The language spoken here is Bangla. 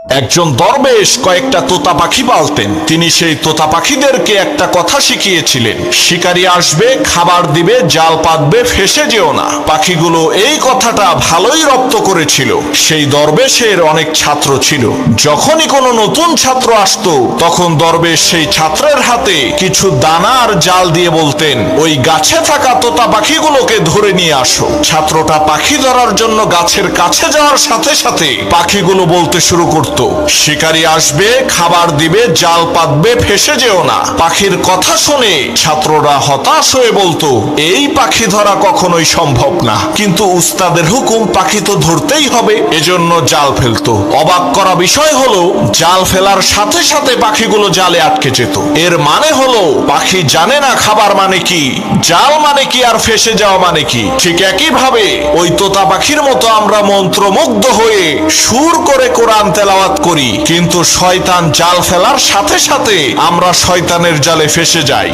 একজন দরবেশ কয়েকটা তোতা পাখি পালতেন। তিনি সেই তোতা পাখিদেরকে একটা কথা শিখিয়েছিলেন, শিকারী আসবে, খাবার দিবে, জাল পাতবে, ফেসে যেও না। পাখিগুলো এই কথাটা ভালোই রপ্ত করেছিল। সেই দরবেশের অনেক ছাত্র ছিল। যখনই কোনো নতুন ছাত্র আসতো, তখন দরবেশ সেই ছাত্রের হাতে কিছু দানা আর জাল দিয়ে বলতেন, ওই গাছে থাকা তোতা পাখিগুলোকে ধরে নিয়ে আসো। ছাত্রটা পাখি ধরার জন্য গাছের কাছে যাওয়ার সাথে সাথে পাখিগুলো বলতে শুরু করত, শিকারী আসবে, খাবার দিবে, জাল পাতবে, ফেসে যেও না। পাখির কথা শুনে ছাত্ররা হতাশ হয়ে বলতো, এই পাখি ধরা কখনোই সম্ভব না। কিন্তু উস্তাদের হুকুম, পাখি তো ধরতেই হবে, এজন্য জাল ফেলতো। অবাক করা বিষয় হলো, জাল ফেলার সাথে সাথে পাখিগুলো জালে আটকে যেত। এর মানে হলো, পাখি জানে না খাবার মানে কি, জাল মানে কি, আর ফেসে যাওয়া মানে কি। ঠিক একইভাবে ওই তোতা পাখির মতো আমরা মন্ত্রমুগ্ধ হয়ে সুর করে কোরআন তেলাওয়াত করি, কিন্তু শয়তান জাল ফেলার সাথে সাথে আমরা শয়তানের জালে ফেসে যাই।